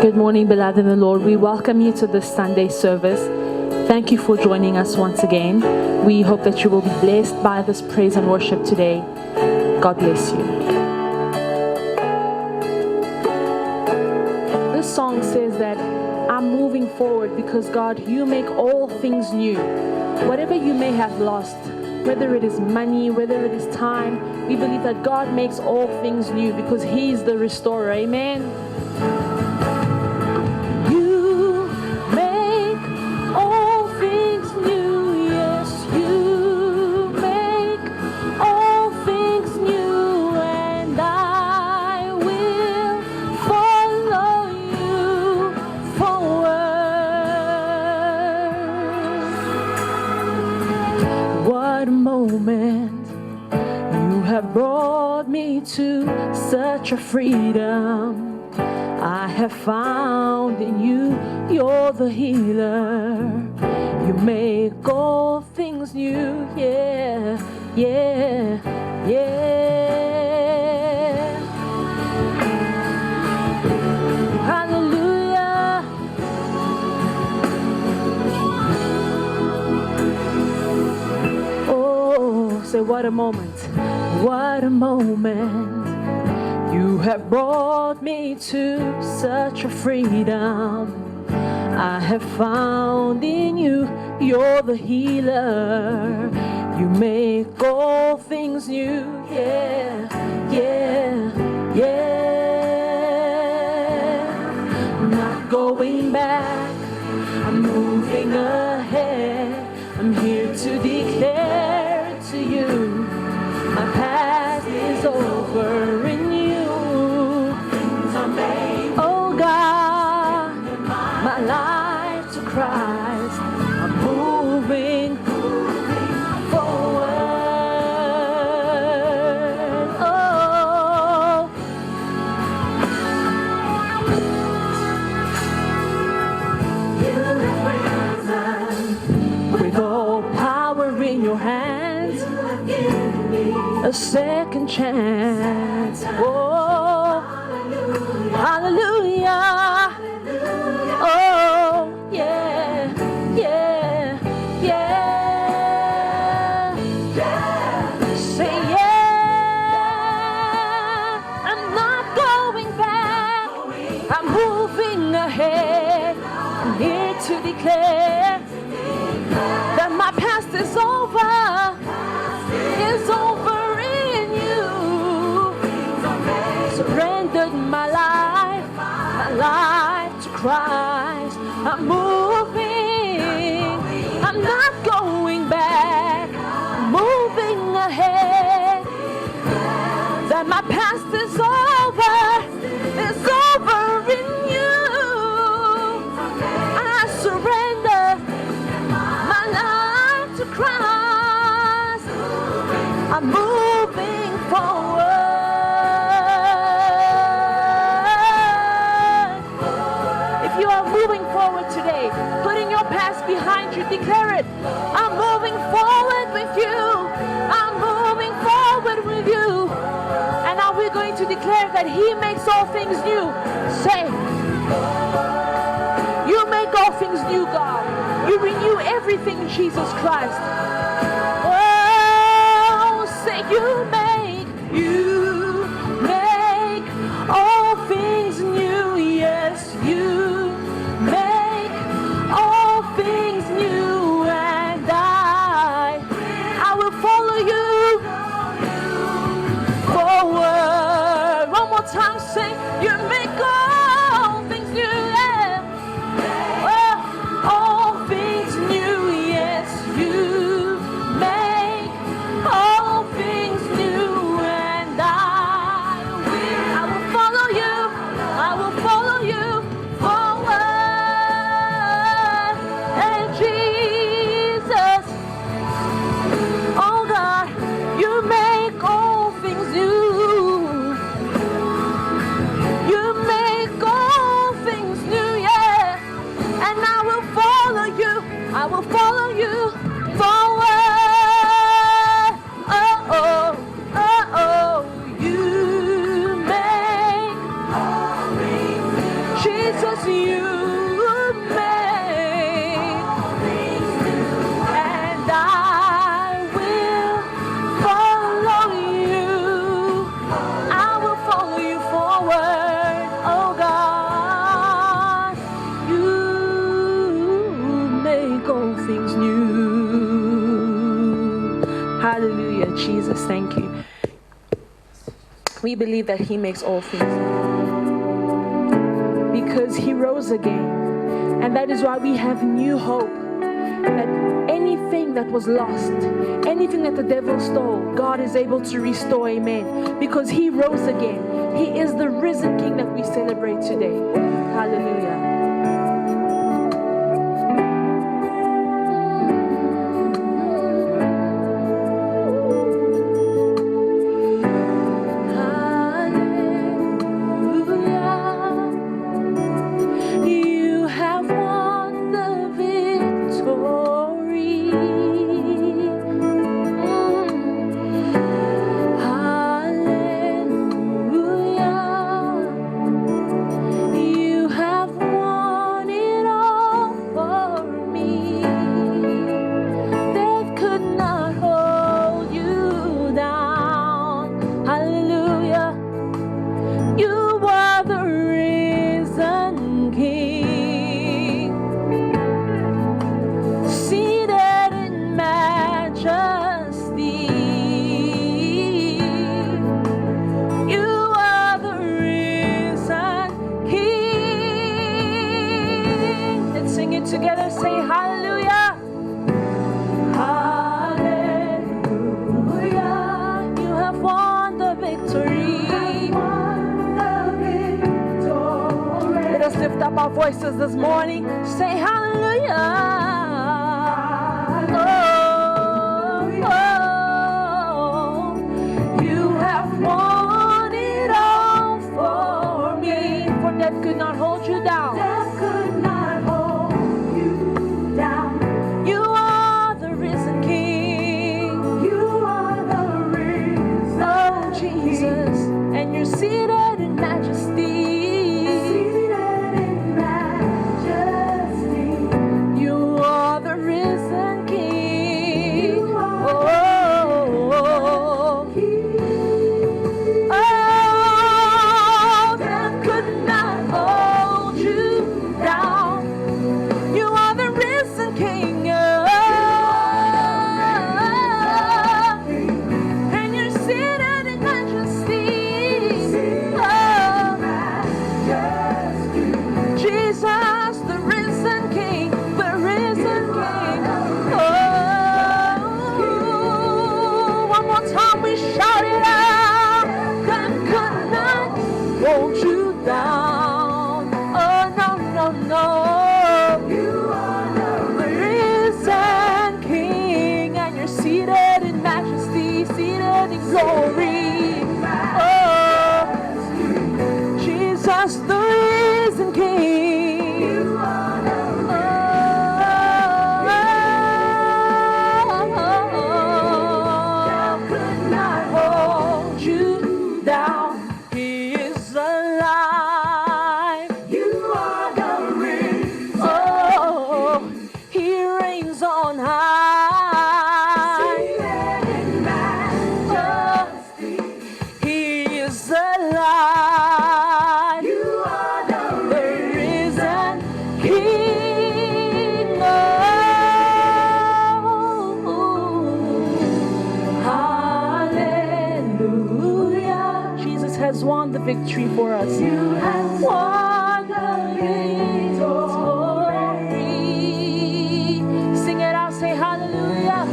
Good morning, beloved in the Lord. We welcome you to this Sunday service. Thank you for joining us once again. We hope that you will be blessed by this praise and worship today. God bless you. This song says that I'm moving forward because God, you make all things new. Whatever you may have lost, whether it is money, whether it is time, we believe that God makes all things new because He is the restorer. Amen. To such a freedom I have found in you. You're the healer. You make all things new. Yeah, yeah, yeah. Hallelujah. Oh, say what a moment. What a moment. You have brought me to such a freedom I have found in you. You're the healer. You make all things new. Yeah, yeah, yeah. I'm not going back. I'm moving ahead. I'm here to declare to you my past is over in you. Oh God, my life to Christ. I'm moving forward. Oh, with all power in your hands, a second chance. Oh, hallelujah. Oh, yeah, yeah, yeah. Say yeah. I'm not going back. I'm moving ahead. I'm here to declare that my past is over. It's over. Surrendered my life to Christ. I'm moving. I'm not going back. I'm moving ahead. That my past is over. It's over in you. I surrender my life to Christ. I'm moving forward. Today, putting your past behind you, declare it. I'm moving forward with you. I'm moving forward with you. And now we're going to declare that He makes all things new. Say, you make all things new, God. You renew everything, Jesus Christ. Oh, say you make all things new. Yes, you things new, and I will follow you forward. One more time, say, you make all things new, yeah. Oh, all things new, yes, you make all things new. Jesus, you made, and I will follow you. I will follow you forward, oh God. You make all things new. Hallelujah, Jesus, thank you. We believe that He makes all things new because He rose again, and that is why we have new hope. That anything that was lost, anything that the devil stole, God is able to restore, amen, because He rose again. He is the risen King that we celebrate today. Hallelujah. Together say hallelujah. Hallelujah. You have won the victory. Let us lift up our voices this morning. Say hallelujah. You have won it all for me. For death could not hold you down. Jesus, and you're seated in majesty. Seated in majesty. You are the risen King. You are the King. Oh, that could not hold you down. You are the risen King. Hold you down. Oh no, no, no. You are the risen King, and you're seated in majesty, seated in glory. Oh, Jesus, the risen King. You are the risen King. Could not hold you down. Has won the victory for us. You have won the victory. Sing it out, say hallelujah.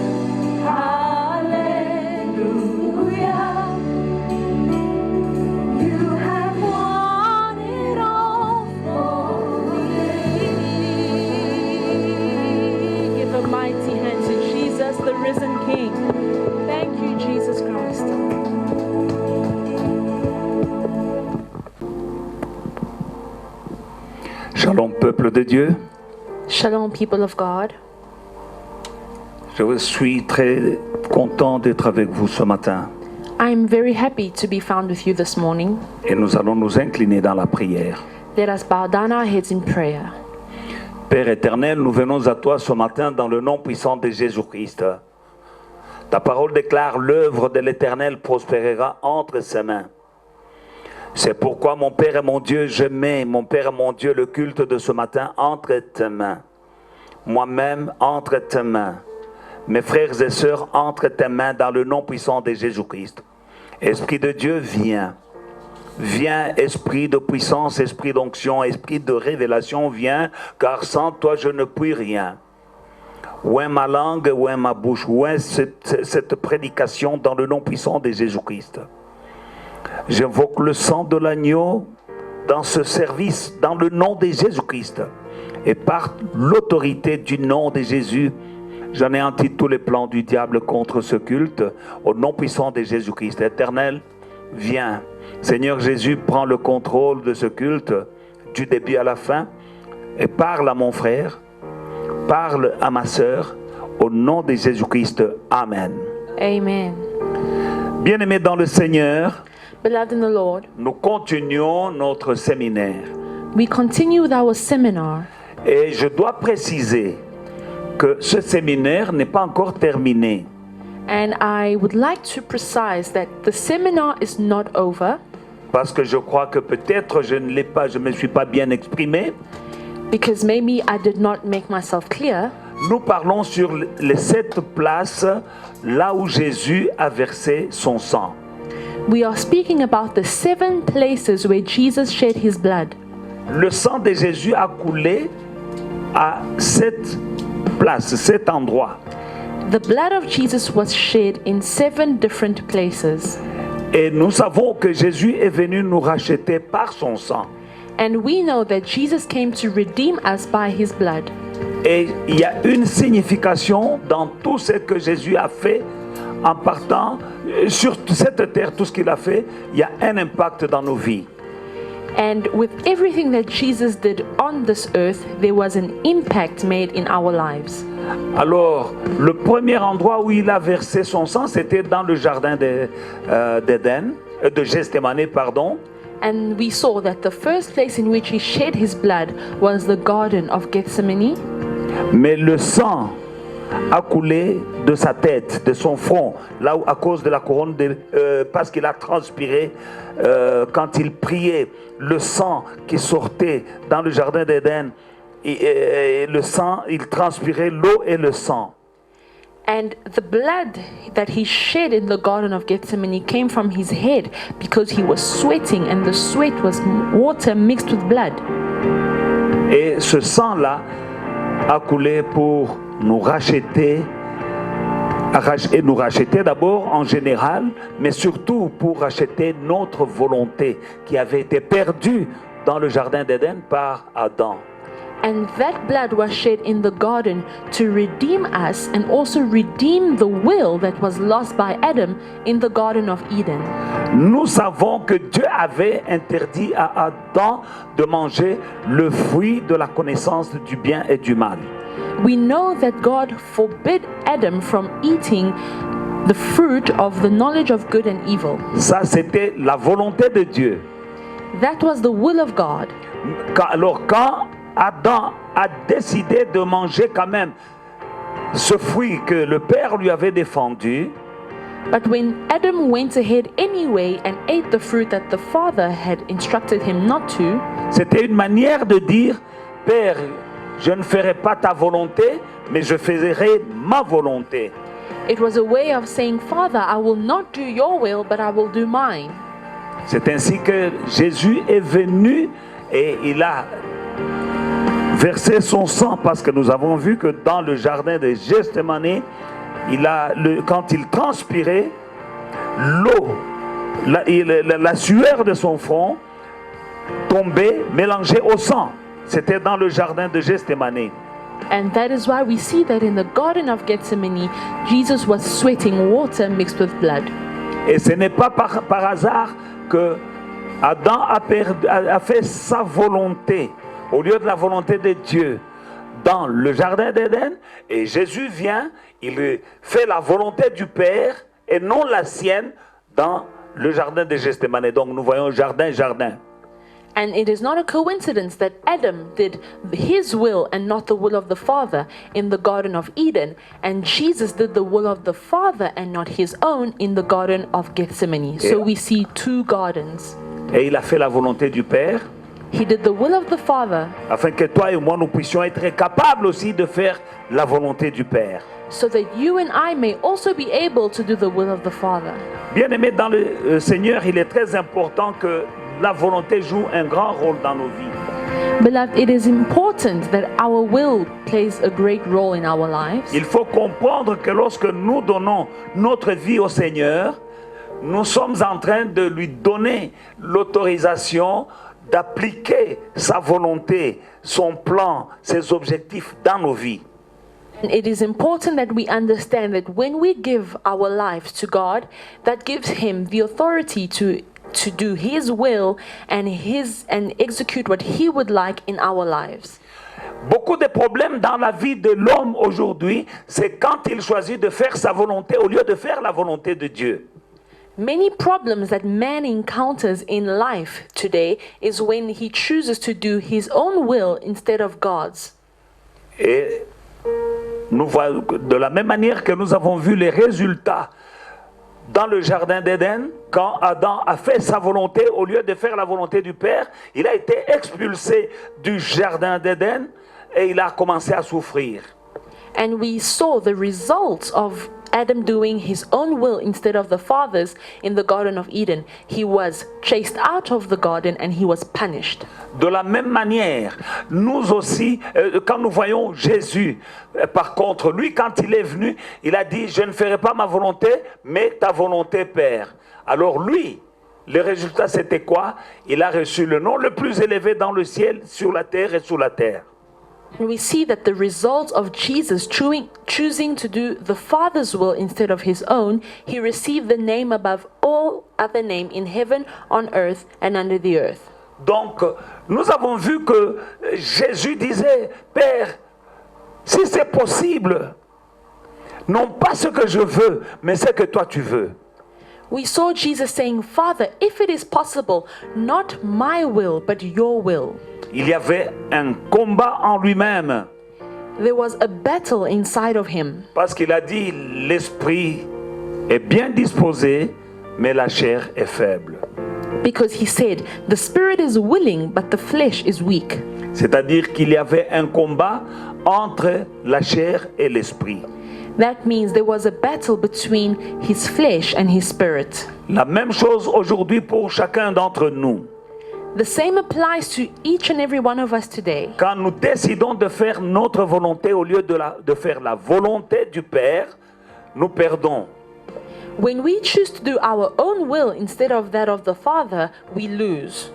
Hallelujah. You have won it all for me. Give a mighty hand to Jesus, the risen King. Thank you, Jesus Christ. Shalom, peuple de Dieu. Shalom, people of God. Je suis très content d'être avec vous ce matin. I'm very happy to be found with you this morning. Et nous allons nous incliner dans la prière. Let us bow down our heads in prayer. Père éternel, nous venons à toi ce matin dans le nom puissant de Jésus-Christ. Ta parole déclare: l'œuvre de l'Éternel prospérera entre ses mains. C'est pourquoi, mon Père et mon Dieu, je mets, mon Père et mon Dieu, le culte de ce matin entre tes mains. Moi-même, entre tes mains. Mes frères et sœurs, entre tes mains dans le nom puissant de Jésus-Christ. Esprit de Dieu, viens. Viens, esprit de puissance, esprit d'onction, esprit de révélation, viens, car sans toi je ne puis rien. Où est ma langue, où est ma bouche, où est cette prédication dans le nom puissant de Jésus-Christ? J'invoque le sang de l'agneau dans ce service, dans le nom de Jésus-Christ. Et par l'autorité du nom de Jésus, j'anéantis tous les plans du diable contre ce culte, au nom puissant de Jésus-Christ. Éternel, viens. Seigneur Jésus, prends le contrôle de ce culte, du début à la fin, et parle à mon frère, parle à ma sœur, au nom de Jésus-Christ. Amen. Amen. Bien-aimés dans le Seigneur, Beloved in the Lord, nous continuons notre séminaire. we continue with our seminar. Et je dois préciser que ce séminaire n'est pas encore terminé. And I would like to precise that the seminar is not over, Parce que je crois que peut-être je ne me suis pas bien exprimé. because maybe I did not make myself clear. Nous parlons sur les 7 places là où Jésus a versé son sang. We are speaking about the 7 places where Jesus shed his blood. Le sang de Jésus a coulé à 7 places, 7 endroits. The blood of Jesus was shed in 7 different places. Et nous savons que Jésus est venu nous racheter par son sang. And we know that Jesus came to redeem us by his blood. Et il y a une signification dans tout ce que Jésus a fait en partant sur cette terre, tout ce qu'il a fait, il y a un impact dans nos vies. And with everything that Jesus did on this earth, there was an impact made in our lives. Alors, le premier endroit où il a versé son sang, c'était dans le jardin de Gethsémane, pardon. And we saw that the first place in which he shed his blood was the Garden of Gethsemane. Mais le sang a coulé de sa tête, de son front, là où, à cause de la couronne, parce qu'il a transpiré quand il priait, le sang qui sortait dans le jardin d'Éden, et le sang, il transpirait l'eau et le sang. And the blood that he shed in the Garden of Gethsemane came from his head because he was sweating, and the sweat was water mixed with blood. Et ce sang-là a coulé pour nous racheter, et nous racheter d'abord en général, mais surtout pour racheter notre volonté qui avait été perdue dans le jardin d'Éden par Adam. And that blood was shed in the garden to redeem us and also redeem the will that was lost by Adam in the Garden of Eden. Nous savons que Dieu avait interdit à Adam de manger le fruit de la connaissance du bien et du mal. We know that God forbid Adam from eating the fruit of the knowledge of good and evil. Ça, c'était la volonté de Dieu. That was the will of God. Alors, quand Adam a décidé de manger quand même ce fruit que le Père lui avait défendu, But when Adam went ahead anyway and ate the fruit that the Father had instructed him not to, c'était une manière de dire: Père, je ne ferai pas ta volonté, mais je ferai ma volonté. it was a way of saying, Father, I will not do your will, but I will do mine. C'est ainsi que Jésus est venu et il a versé son sang, parce que nous avons vu que dans le jardin de Gethsémane, quand il transpirait, l'eau, la sueur de son front tombait mélangée au sang. C'était dans le jardin de Gethsémane. And that is why we see that in the Garden of Gethsemane, Jesus was sweating water mixed with blood. Et ce n'est pas par hasard que Adam a fait sa volonté au lieu de la volonté de Dieu dans le jardin d'Éden, et Jésus vient, il fait la volonté du Père et non la sienne dans le jardin de Gethsémane. Donc nous voyons jardin. And it is not a coincidence that Adam did his will and not the will of the Father in the Garden of Eden, and Jesus did the will of the Father and not his own in the Garden of Gethsemane. So we see two gardens. Et il a fait la volonté du Père, He did the will of the Father afin que toi et moi nous puissions être capables aussi de faire la volonté du Père. so that you and I may also be able to do the will of the Father. Bien-aimés dans le Seigneur, il est très important que la volonté joue un grand rôle dans nos vies. Beloved, it is important that our will plays a great role in our lives. Il faut comprendre que lorsque nous donnons notre vie au Seigneur, nous sommes en train de lui donner l'autorisation d'appliquer sa volonté, son plan, ses objectifs dans nos vies. And it is important that we understand that when we give our lives to God, that gives him the authority to do his will and execute what he would like in our lives. Beaucoup de problèmes dans la vie de l'homme aujourd'hui, c'est quand il choisit de faire sa volonté au lieu de faire la volonté de Dieu. Many problems that man encounters in life today is when he chooses to do his own will instead of God's. Et nous voyons de la même manière que nous avons vu les résultats dans le jardin d'Éden, quand Adam a fait sa volonté au lieu de faire la volonté du Père, il a été expulsé du jardin d'Éden et il a commencé à souffrir. And we saw the results of Adam doing his own will instead of the Father's in the Garden of Eden. He was chased out of the garden and he was punished. De la même manière, nous aussi, quand nous voyons Jésus, par contre, lui, quand il est venu, il a dit, je ne ferai pas ma volonté, mais ta volonté, Père. Alors lui, le résultat, c'était quoi? Il a reçu le nom le plus élevé dans le ciel, sur la terre et sous la terre. And we see that the result of Jesus choosing to do the Father's will instead of his own, he received the name above all other name in heaven, on earth, and under the earth. Donc, nous avons vu que Jésus disait, Père, si c'est possible, non pas ce que je veux, mais ce que toi tu veux. We saw Jesus saying, Father, if it is possible, not my will, but your will. Il y avait un combat en lui-même. There was a battle inside of him. Parce qu'il a dit, l'esprit est bien disposé, mais la chair est faible. Because he said, the spirit is willing, but the flesh is weak. C'est-à-dire qu'il y avait un combat entre la chair et l'esprit. That means there was a battle between his flesh and his spirit. La même chose aujourd'hui pour chacun d'entre nous. The same applies to each and every one of us today. Quand nous décidons de faire notre volonté au lieu de faire la volonté du Père, nous perdons. When we choose to do our own will instead of that of the Father, we lose.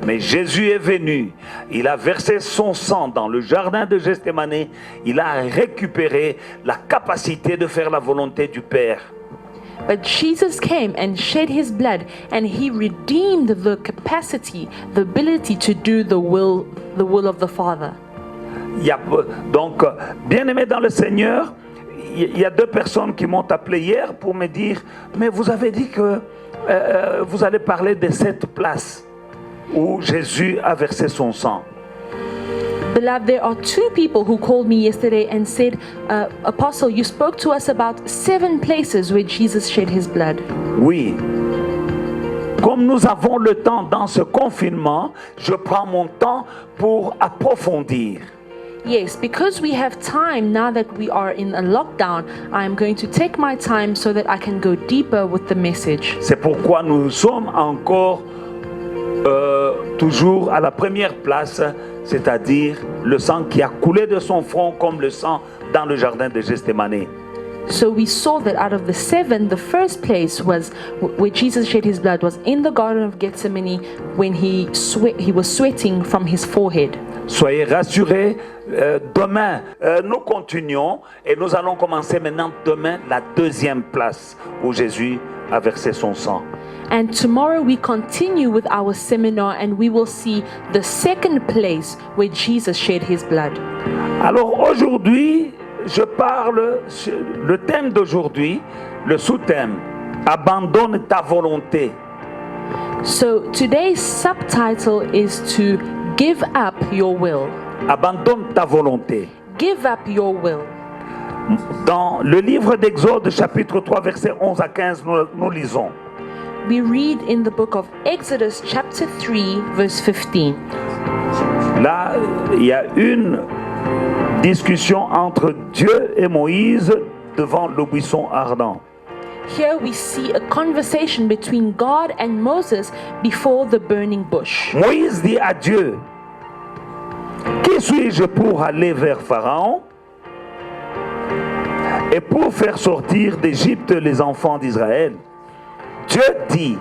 Mais Jésus est venu, il a versé son sang dans le jardin de Gethsémani, il a récupéré la capacité de faire la volonté du Père. But Jesus came and shed his blood, and he redeemed the capacity, the ability to do the will of the Father. Donc, bien-aimés dans le Seigneur, il y a deux personnes qui m'ont appelé hier pour me dire, mais vous avez dit que vous allez parler de cette place où Jésus a versé son sang. Beloved, there are two people who called me yesterday and said, Apostle, you spoke to us about 7 places where Jesus shed his blood. Oui. Comme nous avons le temps dans ce confinement, je prends mon temps pour approfondir. Yes, because we have time now that we are in a lockdown, I am going to take my time so that I can go deeper with the message. C'est pourquoi nous sommes encore toujours à la première place, c'est-à-dire le sang qui a coulé de son front comme le sang dans le jardin de Gethsémani. So we saw that out of the 7, the first place was where Jesus shed his blood was in the Garden of Gethsemane when he was sweating from his forehead. Soyez rassurés, demain nous continuons et nous allons commencer maintenant demain la deuxième place où Jésus a versé son sang. And tomorrow we continue with our seminar and we will see the second place where Jesus shed his blood. Alors aujourd'hui, je parle sur le thème d'aujourd'hui, le sous-thème, abandonne ta volonté. So today's subtitle is to give up your will. Abandonne ta volonté. Give up your will. Dans le livre d'Exode, chapitre 3, versets 11 à 15, nous lisons. We read in the book of Exodus chapter 3 verse 15. Là, il y a une discussion entre Dieu et Moïse devant le buisson ardent. Here we see a conversation between God and Moses before the burning bush. Moïse dit à Dieu, qui suis-je pour aller vers Pharaon et pour faire sortir d'Égypte les enfants d'Israël? Dieu dit,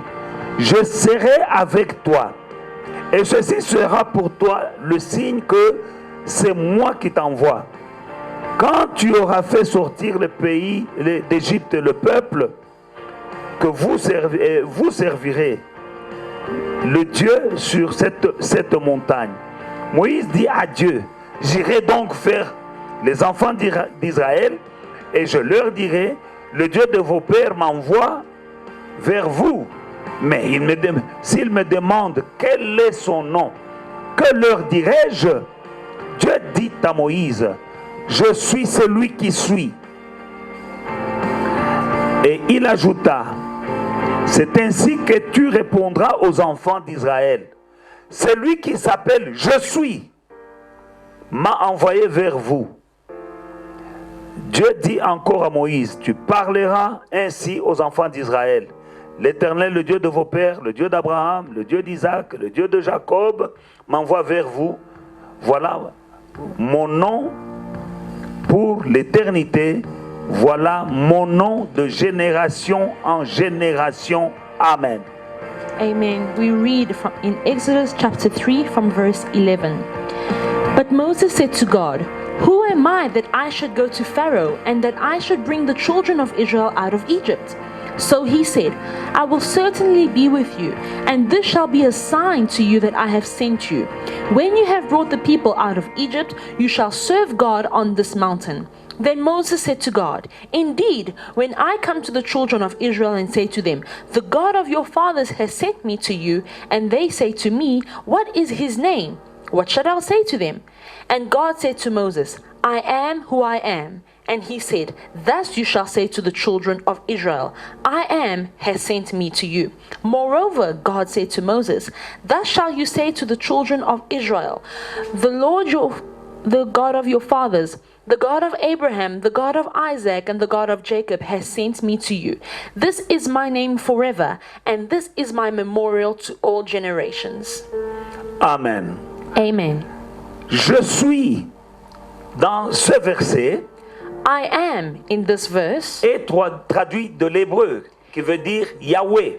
je serai avec toi et ceci sera pour toi le signe que c'est moi qui t'envoie. Quand tu auras fait sortir le pays d'Égypte, le peuple, que vous servirez le Dieu sur cette montagne. Moïse dit à Dieu, j'irai donc faire les enfants d'Israël et je leur dirai, le Dieu de vos pères m'envoie vers vous. Mais s'il me demande quel est son nom, que leur dirai-je? Dieu dit à Moïse, je suis celui qui suis. Et il ajouta, c'est ainsi que tu répondras aux enfants d'Israël. Celui qui s'appelle Je suis m'a envoyé vers vous. Dieu dit encore à Moïse, tu parleras ainsi aux enfants d'Israël. L'Éternel, le Dieu de vos pères, le Dieu d'Abraham, le Dieu d'Isaac, le Dieu de Jacob, m'envoie vers vous. Voilà mon nom pour l'éternité. Voilà mon nom de génération en génération. Amen. Amen. We read in Exodus chapter 3 from verse 11. But Moses said to God, who am I that I should go to Pharaoh and that I should bring the children of Israel out of Egypt? So he said, I will certainly be with you, and this shall be a sign to you that I have sent you. When you have brought the people out of Egypt, you shall serve God on this mountain. Then Moses said to God, indeed, when I come to the children of Israel and say to them, the God of your fathers has sent me to you, and they say to me, what is his name? What shall I say to them? And God said to Moses, I am who I am. And he said, thus you shall say to the children of Israel, I am has sent me to you. Moreover, God said to Moses, thus shall you say to the children of Israel, the Lord the God of your fathers, the God of Abraham, the God of Isaac, and the God of Jacob has sent me to you. This is my name forever, and this is my memorial to all generations. Amen. Amen. Je suis dans ce verset I am in this verse est traduit de l'hébreu qui veut dire Yahweh,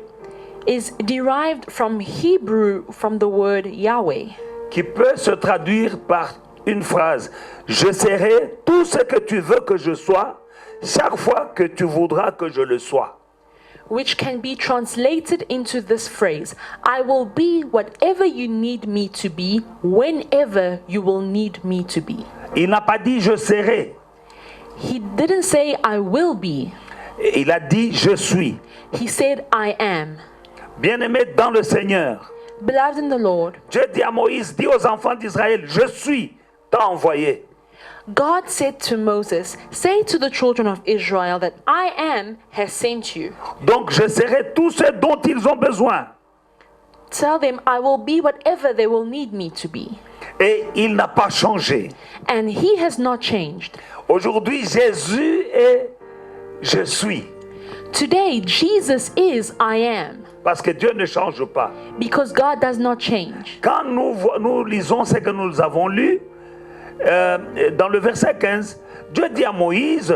is derived from Hebrew from the word Yahweh, qui peut se traduire par une phrase, je serai tout ce que tu veux que je sois chaque fois que tu voudras que je le sois. which can be translated into this phrase, I will be whatever you need me to be whenever you will need me to be. Il n'a pas dit je serai, He didn't say I will be. il a dit je suis. He said I am. Bien-aimé dans le Seigneur, Beloved in the Lord, Dieu dit à Moïse, dis aux enfants d'Israël, je suis, t'as envoyé. God said to Moses, say to the children of Israel that I am has sent you. Donc je serai tout ce dont ils ont besoin. Tell them I will be whatever they will need me to be. Et il n'a pas changé. And he has not changed. Aujourd'hui, Jésus est je suis. Today, Jesus is I am. Parce que Dieu ne change pas. Because God does not change. Quand nous lisons ce que nous avons lu, dans le verset 15, Dieu dit à Moïse,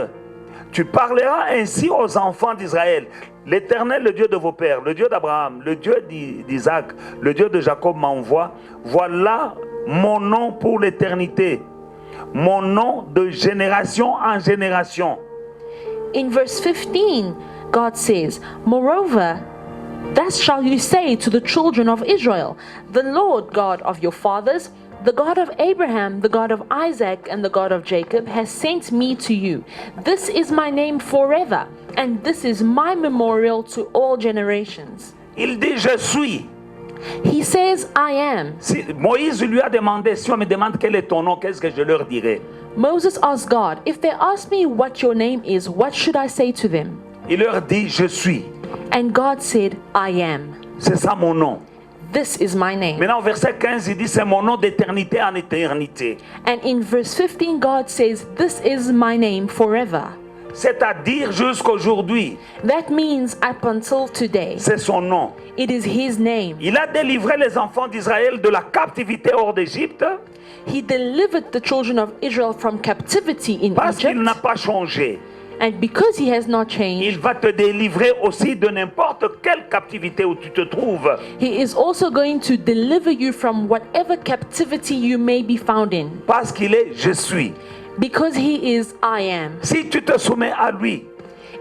tu parleras ainsi aux enfants d'Israël. L'Éternel, le Dieu de vos pères, le Dieu d'Abraham, le Dieu d'Isaac, le Dieu de Jacob m'envoie. Voilà mon nom pour l'éternité. Mon nom de génération en génération. In verse 15, God says, moreover, thus shall you say to the children of Israel, the Lord God of your fathers, the God of Abraham, the God of Isaac, and the God of Jacob has sent me to you. This is my name forever, and this is my memorial to all generations. Il dit je suis. He says, I am. Si Moïse lui a demandé, si on me demande quel est ton nom, qu'est-ce que je leur dirai? Moses asked God, if they ask me what your name is, what should I say to them? Il leur dit, je suis. And God said, I am. C'est ça mon nom. This is my name. Maintenant, au verset 15, il dit, c'est mon nom d'éternité en éternité. And in verse 15, God says, this is my name forever. C'est-à-dire jusqu'aujourd'hui. That means up until today. C'est son nom. It is his name. Il a délivré les enfants d'Israël de la captivité hors d'Égypte He delivered the children of Israel from captivity in parce qu'il n'a Egypt. pas changé. And because he has not changed, Il va te délivrer aussi de n'importe quelle captivité où tu te trouves. he is also going to deliver you from whatever captivity you may be found in. Parce qu'il est je suis. Because he is I am. Si tu te soumets à lui,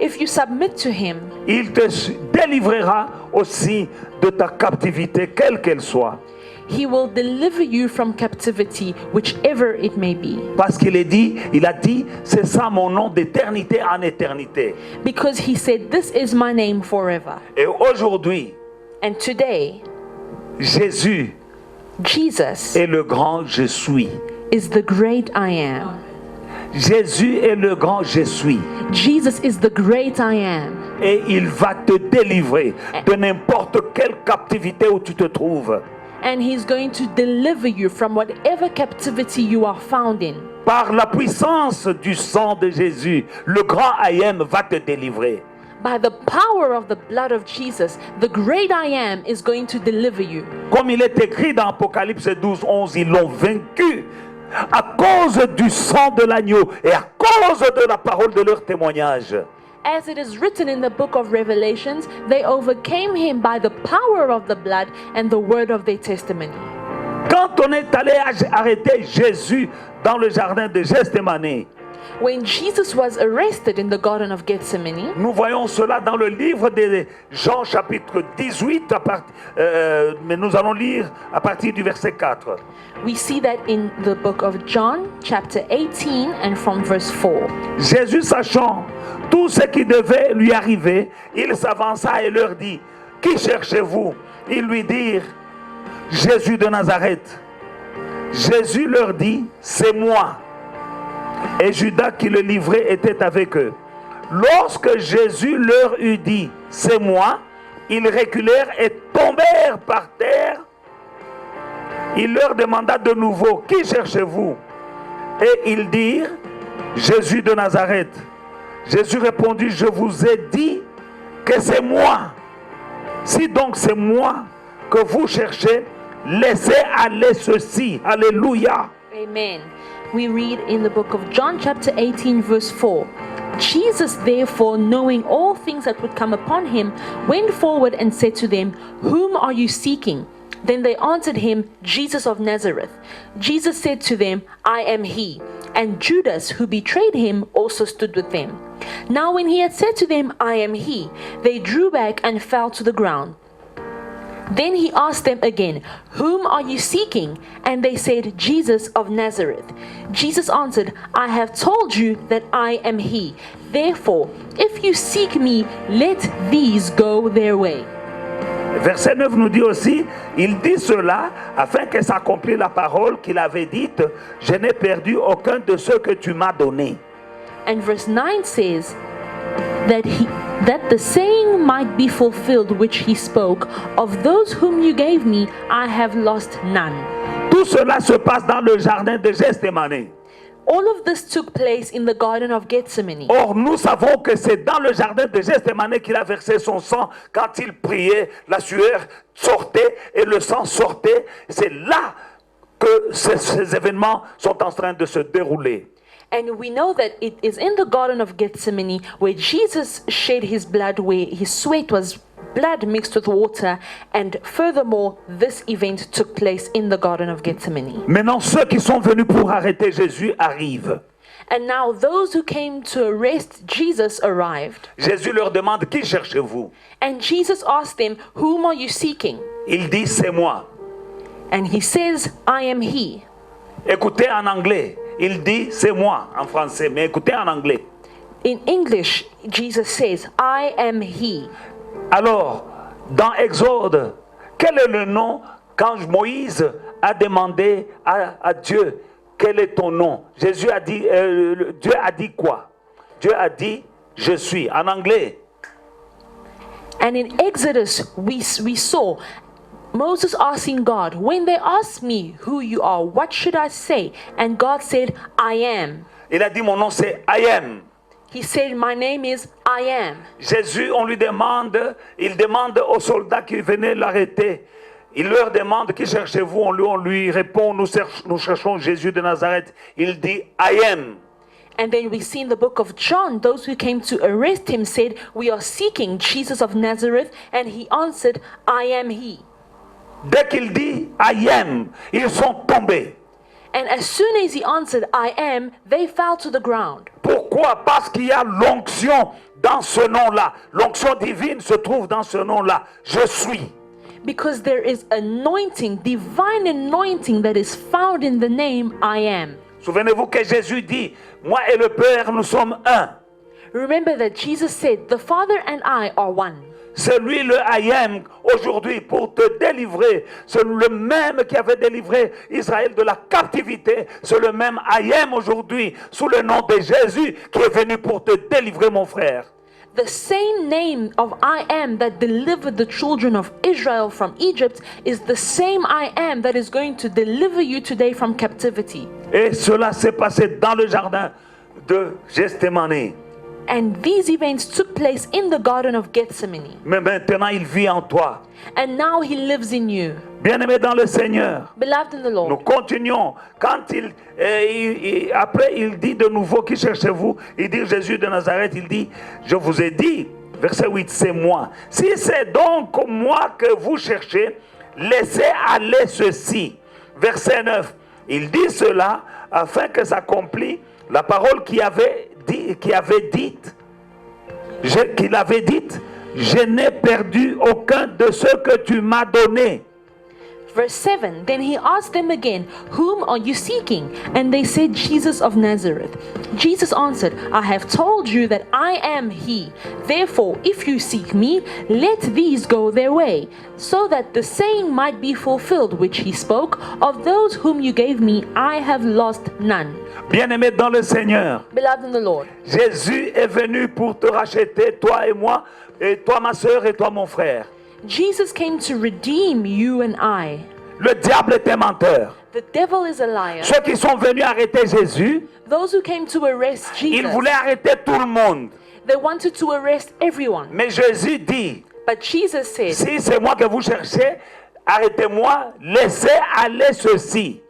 If you submit to him, il te délivrera aussi de ta captivité, quelle qu'elle soit. he will deliver you from captivity, whichever it may be. Parce qu'il il a dit, c'est ça mon nom d'éternité en éternité. Because he said, this is my name forever. Et aujourd'hui, And today, Jésus Jesus est le grand je suis. is the great I am. Jésus est le grand je suis. Jesus is the great I am. Et il va te délivrer de n'importe quelle captivité où tu te trouves. And he's going to deliver you from whatever captivity you are found in. Par la puissance du sang de Jésus, le grand I am va te délivrer. By the power of the blood of Jesus, the great I am is going to deliver you. Comme il est écrit dans Apocalypse 12, 11, ils l'ont vaincu à cause du sang de l'agneau et à cause de la parole de leur témoignage. As it is written in the book of Revelations, they overcame him by the power of the blood and the word of their testimony. Quand on est allé arrêter Jésus dans le jardin de Gethsémani, When Jesus was arrested in the Garden of Gethsemane, nous voyons cela dans le livre de Jean chapitre 18, mais nous allons lire à partir du verset 4. we see that in the book of John, chapter 18, and from verse 4. Jésus, sachant tout ce qui devait lui arriver, il s'avança et leur dit, « Qui cherchez-vous » Ils lui dirent, « Jésus de Nazareth. » Jésus leur dit, « C'est moi. » Et Judas qui le livrait était avec eux. Lorsque Jésus leur eut dit, « C'est moi », ils reculèrent et tombèrent par terre. Il leur demanda de nouveau, « Qui cherchez-vous » Et ils dirent, « Jésus de Nazareth. » Jésus répondit, « Je vous ai dit que c'est moi. Si donc c'est moi que vous cherchez, laissez aller ceci. » Alléluia. Amen. We read in the book of John, chapter 18, verse 4. Jesus, therefore, knowing all things that would come upon him, went forward and said to them, Whom are you seeking? Then they answered him, Jesus of Nazareth. Jesus said to them, I am he. And Judas, who betrayed him, also stood with them. Now when he had said to them, I am he, they drew back and fell to the ground. Then he asked them again, Whom are you seeking? And they said, Jesus of Nazareth. Jesus answered, I have told you that I am he. Therefore, if you seek me, let these go their way. Verset 9 nous dit aussi, il dit cela afin que s'accomplisse la parole qu'il avait dite, je n'ai perdu aucun de ceux que tu m'as donnés. And verse 9 says that the saying might be fulfilled which he spoke, of those whom you gave me, I have lost none. Tout cela se passe dans le jardin de Gethsémani. All of this took place in the Garden of Gethsemane. Or, nous savons que c'est dans le jardin de Gethsémani qu'il a versé son sang quand il priait, la sueur sortait et le sang sortait. C'est là que ces événements sont en train de se dérouler. And we know that it is in the Garden of Gethsemane where Jesus shed his blood, where his sweat was blood mixed with water, and furthermore, this event took place in the Garden of Gethsemane. Maintenant, ceux qui sont venus pour arrêter Jésus arrivent. And now those who came to arrest Jesus arrived. Jésus leur demande, qui cherchez-vous? And Jesus asked them, Whom are you seeking? Il dit, c'est moi. And he says, I am he. Écoutez en anglais. Il dit, c'est moi en français, mais écoutez en anglais. In English, Jesus says, I am he. Alors, dans Exode quel est le nom quand Moïse a demandé à Dieu, quel est ton nom? Jésus a dit, Dieu a dit quoi? Dieu a dit, je suis, en anglais. And in Exodus, we saw Moses asking God, when they ask me who you are, what should I say? And God said, I am. Il a dit, mon nom c'est I am. He said, my name is I am. Jésus, on lui demande, il demande aux soldats qui venaient l'arrêter. Il leur demande, qui cherchez-vous? On lui répond, nous cherchons Jésus de Nazareth. Il dit, I am. And then we see in the book of John, those who came to arrest him said, we are seeking Jesus of Nazareth. And he answered, I am he. Dès qu'il dit, I am, ils sont tombés. And as soon as he answered, I am, they fell to the ground. Pourquoi? Parce qu'il y a l'onction dans ce nom-là. L'onction divine se trouve dans ce nom-là. Je suis. Because there is anointing, divine anointing that is found in the name I am. Souvenez-vous que Jésus dit, moi et le Père, nous sommes un. Remember that Jesus said, the Father and I are one. C'est lui le I am aujourd'hui pour te délivrer. C'est le même qui avait délivré Israël de la captivité. C'est le même I am aujourd'hui sous le nom de Jésus qui est venu pour te délivrer, mon frère. The same name of I am that delivered the children of Israel from Egypt is the same I am that is going to deliver you today from captivity. Et cela s'est passé dans le jardin de Gethsémani. And these events took place in the Garden of Gethsemane. Mais maintenant, il vit en toi. And now he lives in you. Bien-aimé dans le Seigneur, Beloved in the nous Lord. continuons. Quand après, il dit de nouveau, qui cherchez-vous? Il dit Jésus de Nazareth, il dit, je vous ai dit, verset 8, c'est moi. Si c'est donc moi que vous cherchez, laissez aller ceci. Verset 9, il dit cela afin que s'accomplisse la parole qu'il avait dite, je n'ai perdu aucun de ceux que tu m'as donné. Verse 7, then he asked them again, whom are you seeking? And they said, Jesus of Nazareth. Jesus answered, I have told you that I am he. Therefore, if you seek me, let these go their way, so that the saying might be fulfilled which he spoke, of those whom you gave me, I have lost none. Bien-aimé dans le Seigneur, Beloved in the Lord, Jésus est venu pour te racheter, toi et moi, et toi ma soeur et toi mon frère. Jesus came to redeem you and I. Le diable est un menteur. The devil is a liar. Ceux qui sont venus arrêter Jésus, Those who came to arrest ils Jesus, voulaient arrêter tout le monde. they wanted to arrest everyone. Mais Jésus dit, But Jesus said, si c'est moi que vous cherchez, arrêtez-moi, laissez aller ceci.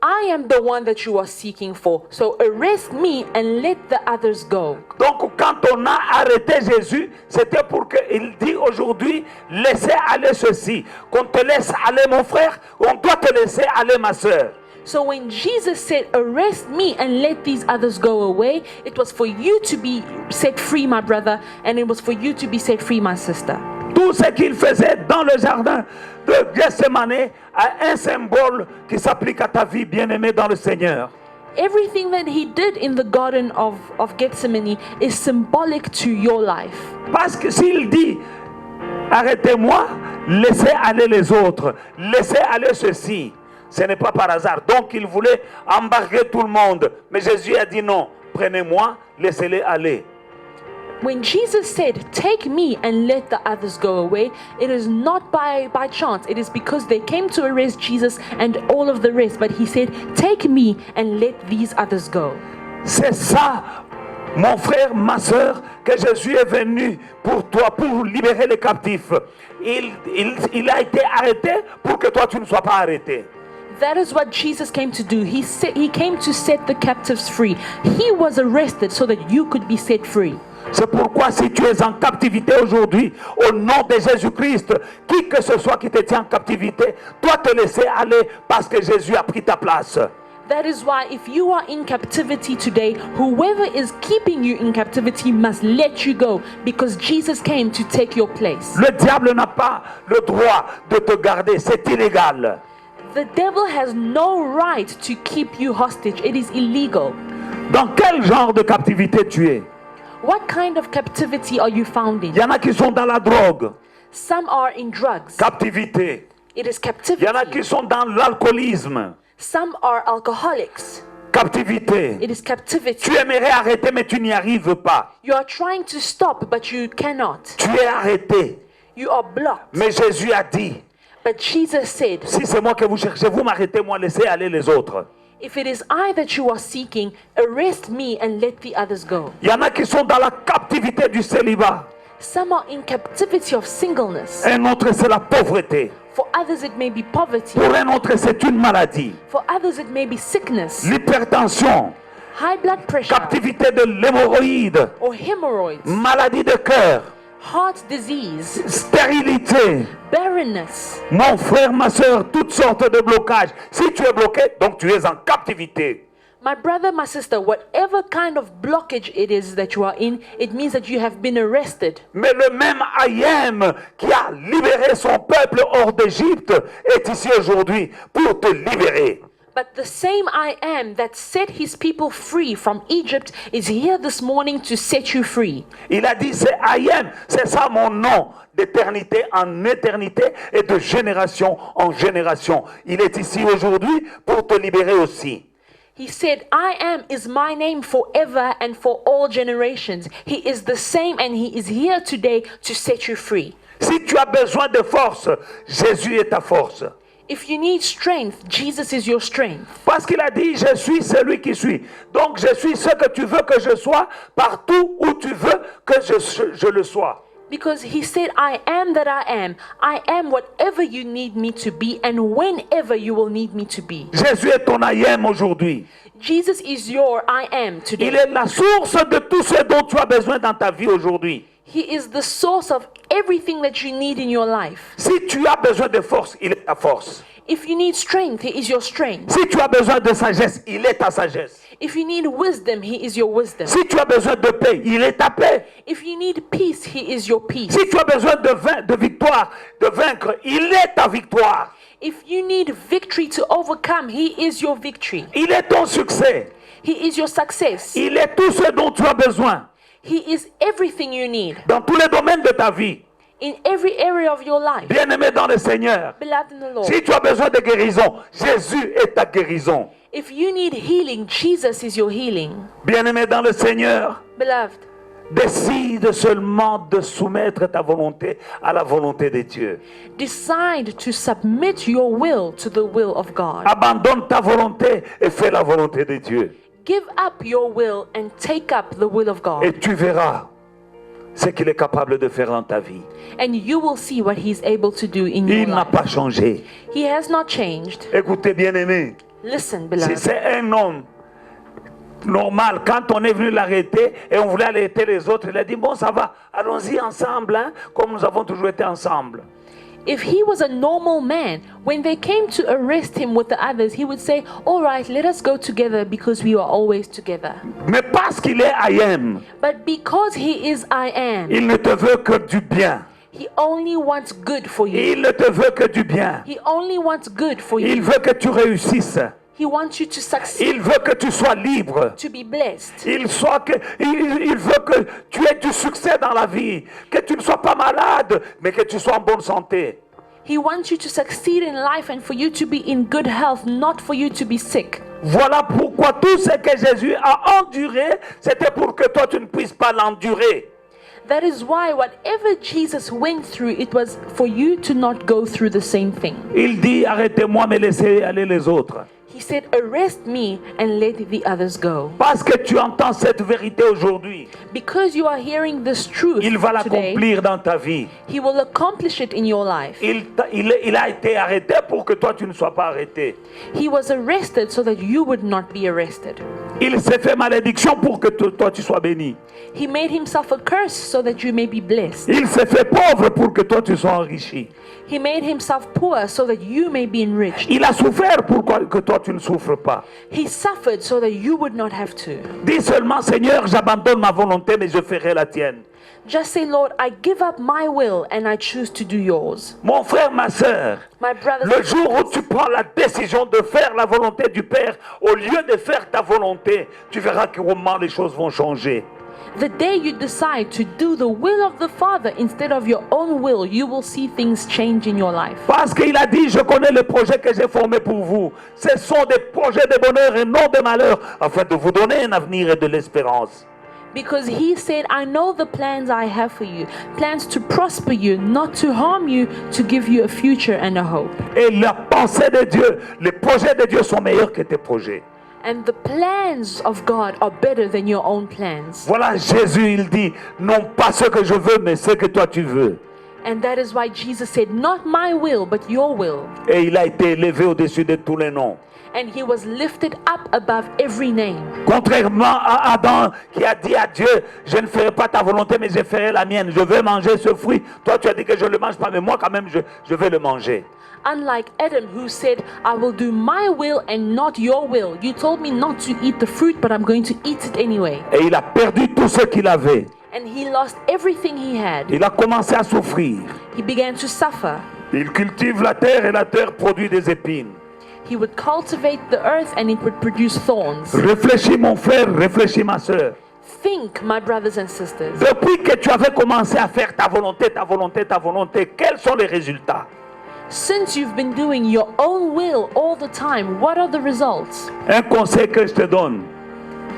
I am the one that you are seeking for. So arrest me and let the others go. Donc quand on a arrêté Jésus, c'était pour qu'il dit aujourd'hui, laissez aller ceci. Qu'on te laisse aller mon frère, on doit te laisser aller ma soeur. So when Jesus said, arrest me and let these others go away, it was for you to be set free, my brother, and it was for you to be set free, my sister. Tout ce qu'il faisait dans le jardin de Gethsémani a un symbole qui s'applique à ta vie, bien-aimé dans le Seigneur. Everything that he did in the Garden of Gethsemane is symbolic to your life. Parce que s'il dit, arrêtez-moi, laissez aller les autres, laissez aller ceci, ce n'est pas par hasard. Donc il voulait embarquer tout le monde. Mais Jésus a dit non, prenez-moi, laissez-les aller. When Jesus said, take me and let the others go away, it is not by chance. It is because they came to arrest Jesus and all of the rest. But he said, take me and let these others go. C'est ça, mon frère, ma soeur, que Jésus est venu pour toi, pour libérer les captifs. Il a été arrêté pour que toi tu ne sois pas arrêté. That is what Jesus came to do. He came to set the captives free. He was arrested so that you could be set free. C'est pourquoi si tu es en captivité aujourd'hui, au nom de Jésus-Christ, qui que ce soit qui te tient en captivité, dois te laisser aller parce que Jésus a pris ta place. That is why if you are in captivity today, whoever is keeping you in captivity must let you go because Jesus came to take your place. Le diable n'a pas le droit de te garder, c'est illégal. The devil has no right to keep you hostage. It is illegal. Dans quel genre de captivité tu es? What kind of captivity are you found Il in? y en a qui sont dans la drogue. Some are in drugs, Captivité. It is Il y en a qui captivity. sont dans l'alcoolisme. Some are alcoholics. Captivité. It is captivity. Tu aimerais arrêter, mais tu n'y arrives pas. You are trying to stop, but you cannot. Tu es arrêté. You are blocked. Mais Jésus a dit, But Jesus said, si c'est moi que vous cherchez, vous m'arrêtez, moi, laissez aller les autres. if it is I that you are seeking, arrest me and let the others go. Il y en a qui sont dans la captivité du célibat. Some are in captivity of singleness. Un autre, c'est la pauvreté. For others, it may be poverty. Pour un autre, c'est une maladie. For others, it may be sickness, L'hypertension, high blood pressure, captivité de l'hémorroïde, or hemorrhoids, maladie de cœur, heart disease, stérilité. barrenness. Mon frère, ma soeur, toutes sortes de blocages. Si tu es bloqué, donc tu es en captivité. My brother, my sister, whatever kind of blockage it is that you are in, it means that you have been arrested. Mais le même Hayem qui a libéré son peuple hors d'Égypte est ici aujourd'hui pour te libérer. But the same I am that set his people free from Egypt is here this morning to set you free. Il a dit, c'est Hayem, c'est ça mon nom, d'éternité en éternité et de génération en génération. Il est ici aujourd'hui pour te libérer aussi. He said, I am is my name forever and for all generations. He is the same and he is here today to set you free. Si tu as besoin de force, Jésus est ta force. If you need strength, Jesus is your strength. Parce qu'il a dit, je suis celui qui suis. Donc je suis ce que tu veux que je sois, partout où tu veux que je le sois. Because he said, I am that I am. I am whatever you need me to be and whenever you will need me to be. Jésus est ton Hayem aujourd'hui. Jesus is your I am Il today. est la source de tout ce dont tu as besoin dans ta vie aujourd'hui. He is the source of everything that you need in your life. Si tu as besoin de force, il est ta force. If you need strength, he is your strength. Si tu as besoin de sagesse, il est ta sagesse. If you need wisdom, he is your wisdom. Si tu as besoin de paix, il est ta paix. If you need peace, he is your peace. Si tu as besoin de victoire, de vaincre, il est ta victoire. If you need victory to overcome, he is your victory. Il est ton succès. He is your success. Il est tout ce dont tu as besoin He is everything you need dans tous les domaines de ta vie. in every area of your life. Bien-aimé dans le Seigneur, Beloved in the Lord, si tu as besoin de guérison, Jésus est ta guérison. if you need healing, Jesus is your healing. Bien-aimé dans le Seigneur, Beloved, décide seulement de soumettre ta volonté à la volonté de Dieu. decide to submit your will to the will of God. Abandonne ta volonté et fais la volonté de Dieu. Give up your will and take up the will of Et God. tu verras ce qu'il est capable de faire dans ta vie. And you will see what he's able to do in your Il n'a life. pas changé. He has not changed. Écoutez, bien-aimé, Listen, si beloved. c'est un homme normal, quand on est venu l'arrêter et on voulait arrêter les autres, il a dit, bon, ça va, allons-y ensemble, hein, comme nous avons toujours été ensemble. If he was a normal man, when they came to arrest him with the others, he would say, all right, let us go together because we are always together. Mais parce qu'il est Hayem, But because he is I am, il ne te veut que du bien. he only wants good for you. Il ne te veut que du bien. He only wants good for Il you. veut que tu réussisses. He wants you to succeed, Il veut que tu sois libre. to be blessed. Il veut que tu aies du succès dans la vie. Que tu ne sois pas malade, mais que tu sois en bonne santé. He wants you to succeed in life and for you to be in good health, not for you to be sick. Voilà pourquoi tout ce que Jésus a enduré, c'était pour que toi tu ne puisses pas l'endurer. That is why whatever Jesus went through, it was for you to not go through the same thing. Il dit, arrêtez-moi, mais laissez aller les autres. He said, arrest me and let the others go. Parce que tu entends cette vérité aujourd'hui, Because you are hearing this truth il va today, l'accomplir dans ta vie. he will accomplish it in your life. Il a été arrêté pour que toi tu ne sois pas arrêté. He was arrested so that you would not be arrested. Il s'est fait malédiction pour que toi tu sois béni. He made himself a curse so that you may be blessed. Il s'est fait pauvre pour que toi tu sois enrichi. He made himself poor so that you may be enriched. Il a souffert pour que toi tu ne souffres pas. He suffered so that you would not have to. Dis seulement, Seigneur, j'abandonne ma volonté, mais je ferai la tienne. Just say, Lord, I give up my will and I choose to do yours. Mon frère, ma soeur, My brothers le and jour où sisters, tu prends la décision de faire la volonté du Père, au lieu de faire ta volonté, tu verras comment les choses vont changer. The day you decide to do the will of the Father instead of your own will, you will see things change in your life. Parce qu'il a dit, je connais les projets que j'ai formés pour vous. Ce sont des projets de bonheur et non de malheur, afin de vous donner un avenir et de l'espérance. Because he said, I know the plans I have for you, plans to prosper you, not to harm you, to give you a future and a hope. Et la pensée de Dieu, les projets de Dieu sont meilleurs que tes projets. And the plans of God are better than your own plans. Voilà, Jésus, il dit, non pas ce que je veux, mais ce que toi tu veux. And that is why Jesus said, not my will, but your will. Et il a été élevé au-dessus de tous les noms. And he was lifted up above every name. Contrairement à Adam qui a dit à Dieu, je ne ferai pas ta volonté, mais je ferai la mienne. Je vais manger ce fruit. Toi, tu as dit que je ne le mange pas, mais moi, quand même, je vais le manger. Unlike Adam, who said, I will do my will and not your will. You told me not to eat the fruit, but I'm going to eat it anyway. Et il a perdu tout ce qu'il avait. And he lost everything he had. Il a commencé à souffrir. He began to suffer. Il cultive la terre et la terre produit des épines. He would cultivate the earth and it would produce thorns. Réfléchis mon frère, réfléchis ma soeur. Think, my brothers and sisters, Depuis que tu avais commencé à faire ta volonté, ta volonté, ta volonté, quels sont les résultats? since you've been doing your own will all the time, what are the results? Un conseil que je te donne,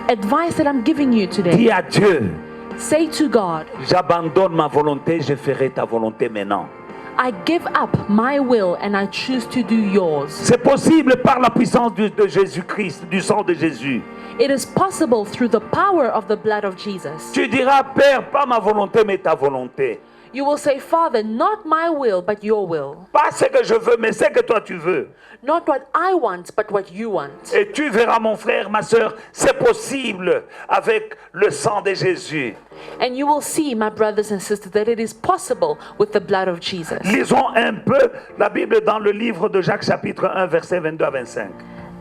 Advice that I'm giving you today. dis à Dieu, Say to God, j'abandonne ma volonté, je ferai ta volonté maintenant. I give up my will and I choose to do yours. C'est possible par la puissance de Jésus-Christ, du sang de Jésus. It is possible through the power of the blood of Jesus. Tu diras, Père, pas ma volonté, mais ta volonté. You will say, Father, not my will, but your will. Pas ce que je veux, mais ce que toi tu veux. Not what I want, but what you want. Et tu verras, mon frère, ma soeur, c'est possible avec le sang de Jésus. And you will see, my brothers and sisters, that it is possible with the blood of Jesus. Lisons un peu la Bible dans le livre de Jacques, chapitre 1, versets 22 à 25.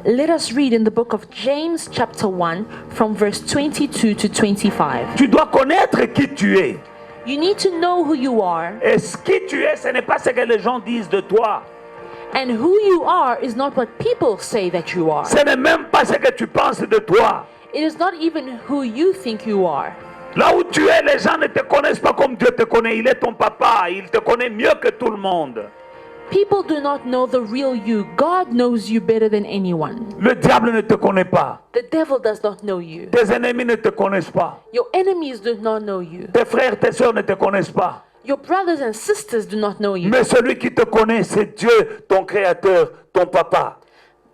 Let us read in the book of James, chapter 1, from verse 22 to 25. Tu dois connaître qui tu es. You need to know who you are, Et ce qui tu es, ce n'est pas ce que les gens disent de toi. and who you are is not what people say that you are. Ce n'est même pas ce que tu penses de toi. It is not even who you think you are. Là où tu es, les gens ne te connaissent pas comme Dieu te connaît. Il est ton papa. Il te connaît mieux que tout le monde. People do not know the real you. God knows you better than anyone. Le diable ne te connaît pas. The devil does not know you. Tes ennemis ne te connaissent pas. Your enemies do not know you. Tes frères, tes soeurs ne te connaissent pas. Your brothers and sisters do not know you. Mais celui qui te connaît, c'est Dieu, ton créateur, ton papa.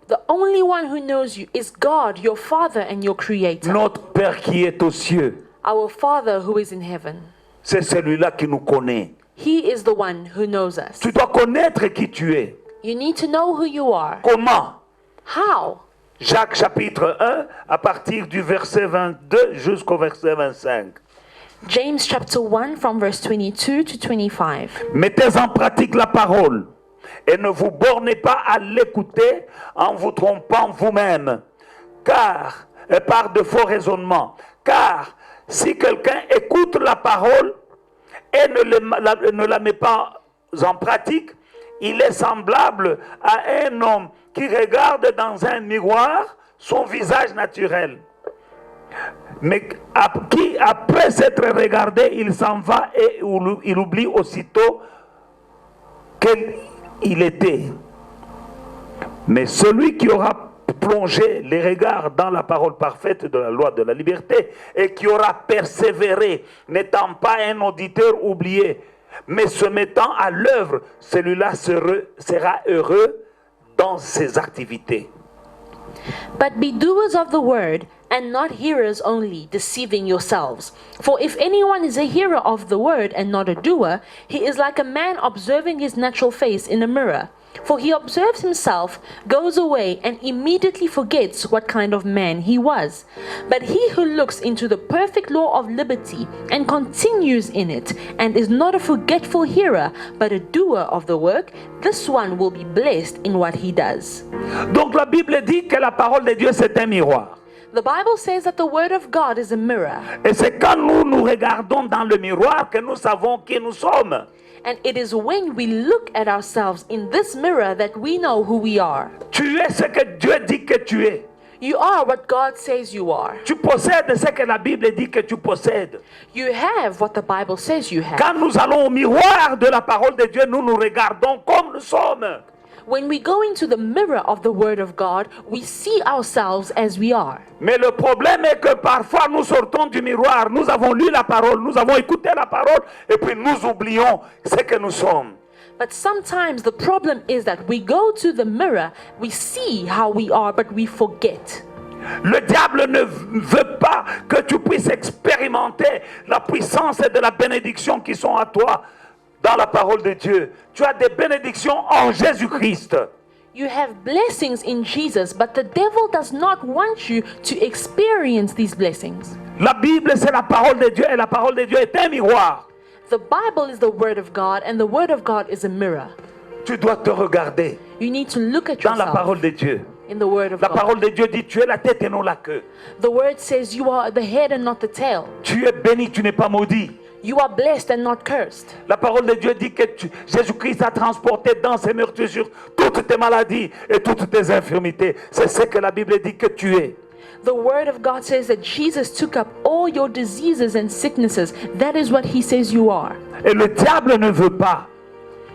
The only one who knows you is God, your Father and your Creator. Notre Père qui est aux cieux, Our Father who is in heaven. c'est celui-là qui nous connaît. He is the one who knows us. Tu dois connaître qui tu es. You need to know who you are. Comment? How? Jacques chapitre 1, à partir du verset 22 jusqu'au verset 25. James chapter 1 from verse 22 to 25. Mettez en pratique la parole et ne vous bornez pas à l'écouter en vous trompant vous-même, car par de faux raisonnements. Car si quelqu'un écoute la parole et ne la met pas en pratique, il est semblable à un homme qui regarde dans un miroir son visage naturel, mais qui, après s'être regardé, il s'en va et il oublie aussitôt qu'il était. Mais celui qui aura plongé les regards dans la parole parfaite de la loi de la liberté et qui aura persévéré, n'étant pas un auditeur oublié, mais se mettant à l'œuvre, celui-là sera heureux dans ses activités. But be doers of the word, and not hearers only, deceiving yourselves. For if anyone is a hearer of the word and not a doer, he is like a man observing his natural face in a mirror. For he observes himself, goes away, and immediately forgets what kind of man he was. But he who looks into the perfect law of liberty and continues in it, and is not a forgetful hearer, but a doer of the work, this one will be blessed in what he does. Donc la Bible dit que la parole de Dieu c'est un miroir. The Bible says that the word of God is a mirror. Et c'est quand nous regardons dans le miroir que nous savons qui nous sommes. And it is when we look at ourselves in this mirror that we know who we are. Tu es ce que Dieu dit que tu es. You are what God says you are. Tu possèdes ce que la Bible dit que tu possèdes. You have what the Bible says you have. Quand nous allons au miroir de la parole de Dieu, nous nous regardons comme nous sommes. When we go into the mirror of the Word of God, we see ourselves as we are. Mais le problème est que parfois nous sortons du miroir, nous avons lu la parole, nous avons écouté la parole, et puis nous oublions ce que nous sommes. But sometimes the problem is that we go to the mirror, we see how we are, but we forget. Le diable ne veut pas que tu puisses expérimenter la puissance et de la bénédiction qui sont à toi dans la parole de Dieu. Tu as des bénédictions en Jésus-Christ. You have blessings in Jesus, but the devil does not want you to experience these blessings. La Bible, c'est la parole de Dieu et la parole de Dieu est un miroir. The Bible is the Word of God, and the Word of God is a mirror. Tu dois te regarder You need to look at dans la yourself parole de Dieu. in the Word of La God. parole de Dieu dit, tu es la tête et non la queue. The Word says you are the head and not the tail. Tu es béni, tu n'es pas maudit. You are blessed and not cursed. La parole de Dieu dit que Jésus-Christ a transporté dans ses meurtrissures toutes tes maladies et toutes tes infirmités. C'est ce que la Bible dit que tu es. The Word of God says that Jesus took up all your diseases and sicknesses. That is what He says you are. Et le diable ne veut pas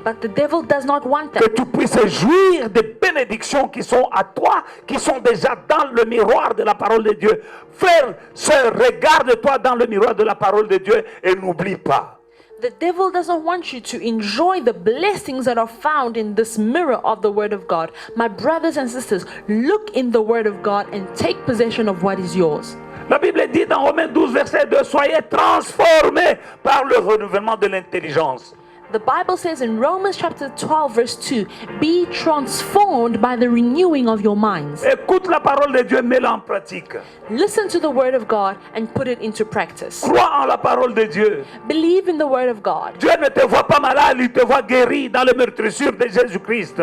But the devil does not want que that. tu puisses jouir des bénédictions qui sont à toi, qui sont déjà dans le miroir de la parole de Dieu. Frère, sœur, regarde-toi dans le miroir de la parole de Dieu et n'oublie pas. The devil doesn't want you to enjoy the blessings that are found in this mirror of the Word of God. My brothers and sisters, look in the Word of God and take possession of what is yours. La Bible dit dans Romains 12, verset 2, soyez transformés par le renouvellement de l'intelligence. The Bible says in Romans chapter 12 verse 2, be transformed by the renewing of your minds. Écoute la parole de Dieu, mets-la en pratique. Listen to the Word of God and put it into practice. Crois en la parole de Dieu. Believe in the Word of God. Dieu ne te voit pas malade, il te voit guéri dans le meurtrissure de Jésus-Christ.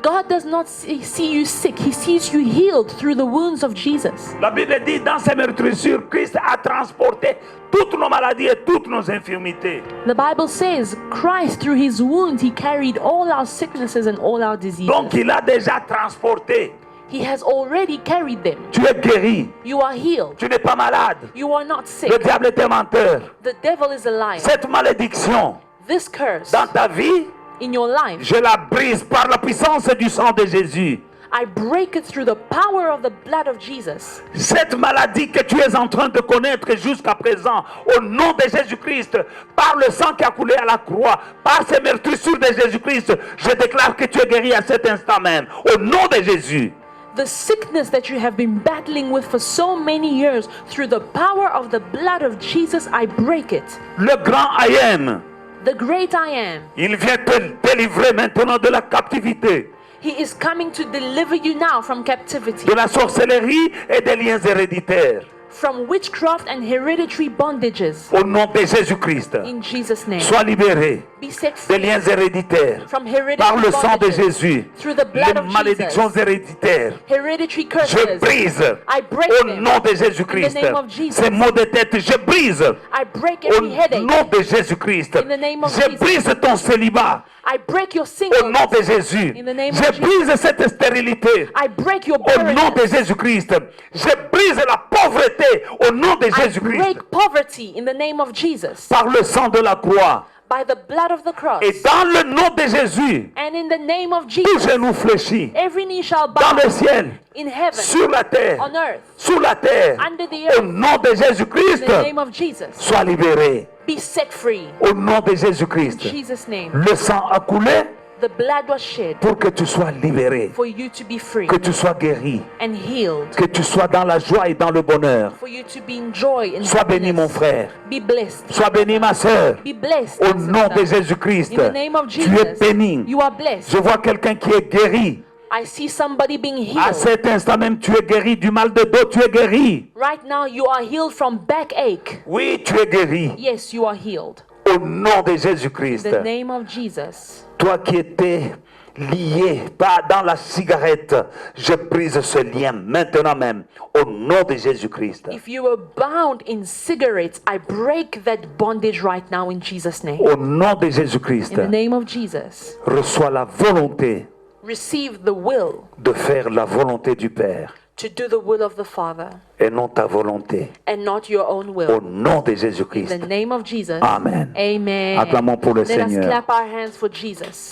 God does not see you sick. He sees you healed through the wounds of Jesus. La Bible dit dans ses meurtrissures, Christ a transporté toutes nos maladies et toutes nos infirmités. The Bible says Christ, through His wounds, He carried all our sicknesses and all our diseases. Donc il a déjà transporté. He has already carried them. Tu es guéri. You are healed. Tu n'es pas malade. You are not sick. Le diable est un menteur. The devil is a liar. Cette malédiction This curse dans ta vie, in your life, je la brise par la puissance du sang de Jésus. I break it through the power of the blood of Jesus. Cette maladie que tu es en train de connaître jusqu'à présent, au nom de Jésus-Christ, par le sang qui a coulé à la croix, par ces meurtrissures de Jésus-Christ, je déclare que tu es guéri à cet instant même, au nom de Jésus. The sickness that you have been battling with for so many years, through the power of the blood of Jesus, I break it. Le grand I am, The great I am, il vient te délivrer maintenant de la captivité, He is coming to deliver you now from captivity, de la sorcellerie et des liens héréditaires, from witchcraft and hereditary bondages. au nom de Jésus-Christ. In Jesus' name, Sois libéré be set des free liens héréditaires from par hereditary le sang de bondages, Jésus. through the Les blood of malédictions Jesus. héréditaires, Hereditary je curses, brise I break au them. nom de Jésus-Christ. In the name of Jesus. Ces maux de tête, je brise I break au every headache. nom de Jésus-Christ. In the name of Je Jesus. brise ton célibat I break your au nom de singleness. Jésus. In the name of Je Jesus. brise cette stérilité I break your au nom de barrenness. Jésus-Christ. Je brise la pauvreté au nom de I Jésus-Christ. break poverty in the name of Jesus. Par le sang de la croix. By the blood of the cross. Et dans le nom de Jésus, And in the name of tout Jesus, genou fléchit every knee shall dans bow le ciel, in heaven, sur la terre, on earth, sous la terre, under the au earth, nom de in Jésus-Christ, the name of Jesus. sois libéré. Be set free. Au nom de In Jésus-Christ. Jesus' name. Le sang a coulé The blood was shed pour que tu sois libéré, for you to be free que tu sois guéri, and healed, que tu sois dans la joie et dans le bonheur. for you to be in joy and Sois béni mon happiness. frère, Be blessed. sois béni ma sœur. Be blessed. Au my nom de sister. Jésus-Christ, In the name of tu es Jesus, béni. you are blessed. Je vois quelqu'un qui est guéri. I see somebody being À healed. cet instant même, tu es guéri du mal de dos, tu es guéri. Right now, you are healed from backache. Oui, tu es guéri. Yes, you are healed. Au nom de In Jésus-Christ. the name of Jesus. Toi qui étais lié, pas dans la cigarette, je brise ce lien maintenant même, au nom de Jésus-Christ. If you were bound in cigarettes, I break that bondage right now in Jesus' name. Au nom de Jésus-Christ, In the name of Jesus. reçois la volonté Receive the will de faire la volonté du Père. to do the will of the Father et non ta volonté. and not your own Au will. nom de In Jésus-Christ. the name of Jesus. Amen. Amen. Acclamons pour le Let us Seigneur. clap our hands for Jesus.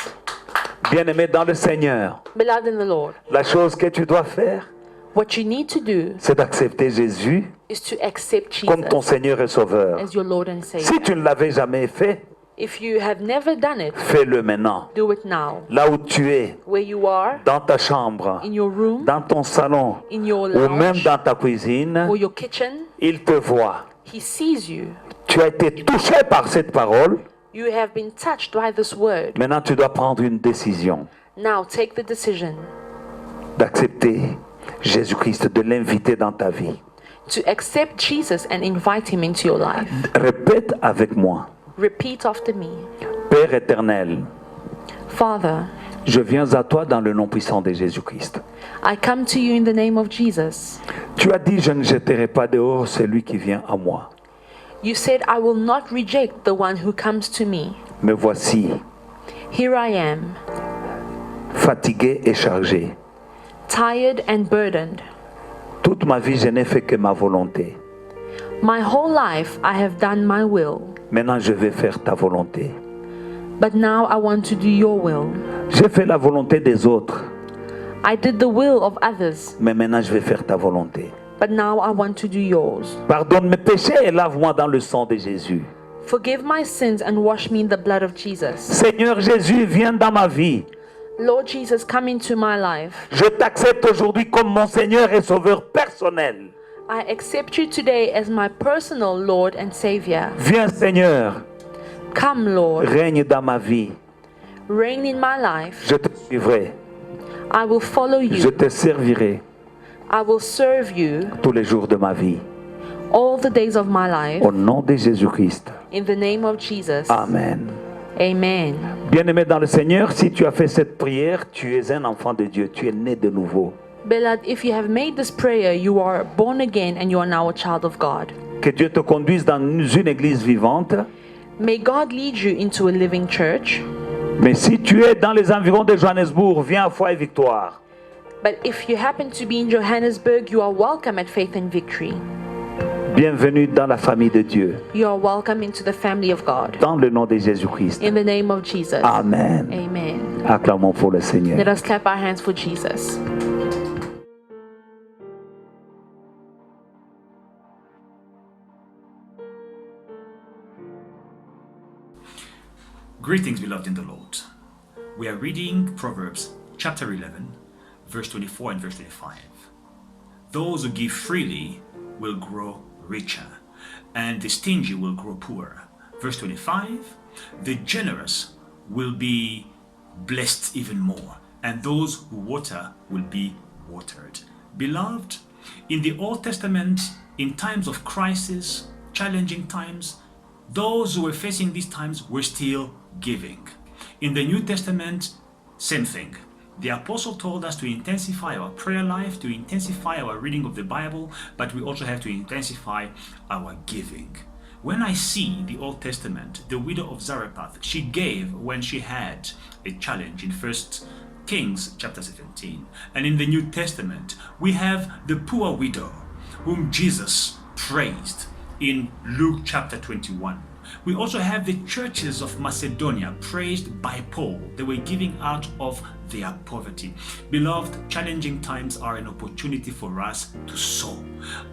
Bien-aimé dans le Seigneur, Beloved in the Lord, la chose que tu dois faire, what you need to do c'est d'accepter Jésus is to accept comme ton Jesus Seigneur et Sauveur. as your Lord and Si Savior. tu ne l'avais jamais fait, If you have never done it, fais-le maintenant. do it now. Là où tu es, Where you are, dans ta chambre, in your room, dans ton salon, in your ou même lounge, dans ta cuisine, or your kitchen, il te voit. He sees you. Tu as été touché par cette parole. You have been touched by this word. Maintenant, tu dois prendre une décision Now take the decision d'accepter Jésus-Christ, de l'inviter dans ta vie. to accept Jesus and invite Him into your life. Répète avec moi. Repeat after me. Père éternel, Father, je viens à toi dans le nom puissant de Jésus-Christ. I come to you in the name of Jesus. Tu as dit, je ne jetterai pas dehors celui qui vient à moi. You said, I will not reject the one who comes to me. Me voici, Here I am, fatigué et chargé. tired and burdened. Toute ma vie, je n'ai fait que ma volonté. My whole life I have done my will, Maintenant, je vais faire ta volonté. but now I want to do your will. J'ai fait la volonté des autres, I did the will of others, mais maintenant, je vais faire ta volonté. but now I want to do yours. Pardonne mes péchés et lave-moi dans le sang de Jésus. Forgive my sins and wash me in the blood of Jesus. Seigneur Jésus, viens dans ma vie. Lord Jesus, come into my life. Je t'accepte aujourd'hui comme mon Seigneur et Sauveur personnel. I accept you today as my personal Lord and Savior. Viens Seigneur, Come, Lord, règne dans ma vie. reign in my life. Je te suivrai, I will follow je you. te servirai I will serve you tous les jours de ma vie. all the days of my life. Au nom de Jésus-Christ. In the name of Jesus. Amen. Amen. Bien-aimé dans le Seigneur, si tu as fait cette prière, tu es un enfant de Dieu, tu es né de nouveau. Beloved, if you have made this prayer, you are born again and you are now a child of God. Que Dieu te conduise dans une église vivante. May God lead you into a living church. Mais si tu es dans les environs de Johannesburg, viens à Foi et Victoire. But if you happen to be in Johannesburg, you are welcome at Faith and Victory. Bienvenue dans la famille de Dieu. You are welcome into the family of God. Dans le nom de Jésus-Christ. In the name of Jesus. Amen. Amen. Acclamons pour le Let Seigneur. us clap our hands for Jesus. Greetings, beloved in the Lord. We are reading Proverbs chapter 11, verse 24 and verse 25. Those who give freely will grow richer, and the stingy will grow poorer. Verse 25, the generous will be blessed even more, and those who water will be watered. Beloved, in the Old Testament, in times of crisis, challenging times, those who were facing these times were still giving. In the New Testament, same thing. The apostle told us to intensify our prayer life, to intensify our reading of the Bible, but we also have to intensify our giving. When I see the Old Testament, the widow of Zarephath, she gave when she had a challenge in 1 Kings chapter 17. And in the New Testament, we have the poor widow whom Jesus praised in Luke chapter 21. We also have the churches of Macedonia praised by Paul. They were giving out of their poverty. Beloved, challenging times are an opportunity for us to sow,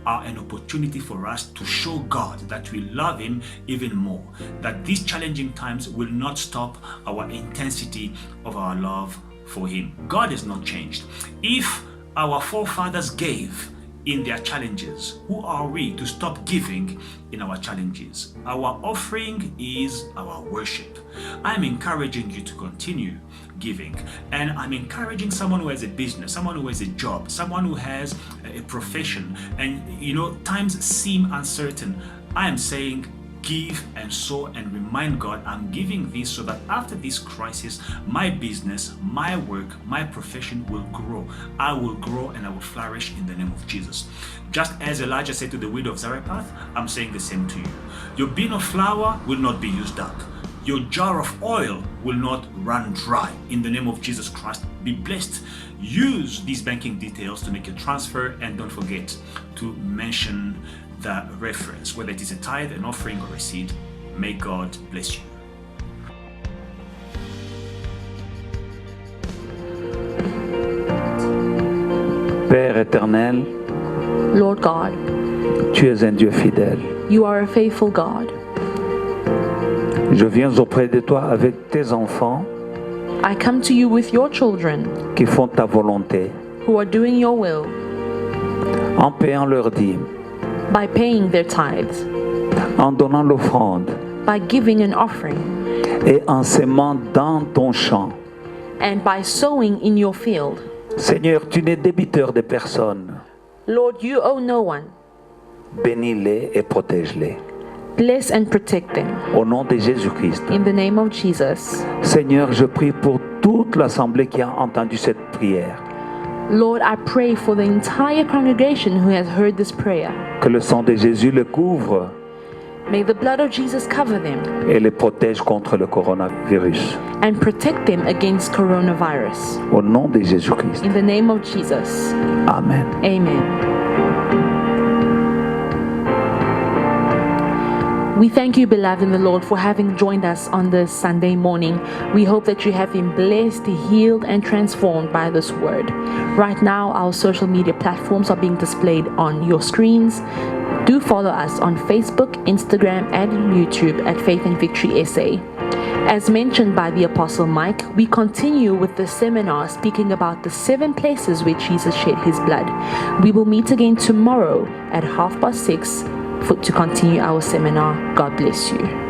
are an opportunity for us to show God that we love Him even more, that these challenging times will not stop our intensity of our love for Him. God has not changed. If our forefathers gave in their challenges, who are we to stop giving in our challenges? Our offering is our worship. I'm encouraging you to continue giving, and I'm encouraging someone who has a business, someone who has a job, someone who has a profession, and times seem uncertain. I am saying give and sow and remind God, I'm giving this so that after this crisis, my business, my work, my profession will grow. I will grow and I will flourish in the name of Jesus. Just as Elijah said to the widow of Zarephath, I'm saying the same to you. Your bin of flour will not be used up. Your jar of oil will not run dry. In the name of Jesus Christ, be blessed. use these banking details to make a transfer, and don't forget to mention the reference, whether it is a tithe, an offering, or a seed. May God bless you. Père éternel, Lord God, tu es un Dieu fidèle. you are a faithful God. Je viens auprès de toi avec tes enfants I come to you with your children qui font ta volonté, who are doing your will en payant leurs dîmes, by paying their tithes, en donnant l'offrande by giving an offering, et en s'aimant dans ton champ. and by sowing in your field. Seigneur, tu n'es débiteur de personne. Lord, you owe no one. Bénis-les et protège-les. Bless and protect them. Au nom de Jésus-Christ. In the name of Jesus. Seigneur, je prie pour toute l'assemblée qui a entendu cette prière. Lord, I pray for the entire congregation who has heard this prayer. Que le sang de Jésus le couvre May the blood of Jesus cover them et les protège contre le coronavirus. and protect them against coronavirus. Au nom de Jésus-Christ. In the name of Jesus. Amen. Amen. We thank you, beloved in the Lord, for having joined us on this Sunday morning. We hope that you have been blessed, healed, and transformed by this word. Right now, our social media platforms are being displayed on your screens. Do follow us on Facebook, Instagram, and YouTube at Faith and Victory SA. As mentioned by the Apostle Mike, we continue with the seminar speaking about the 7 places where Jesus shed his blood. We will meet again tomorrow at 6:30 to continue our seminar. God bless you.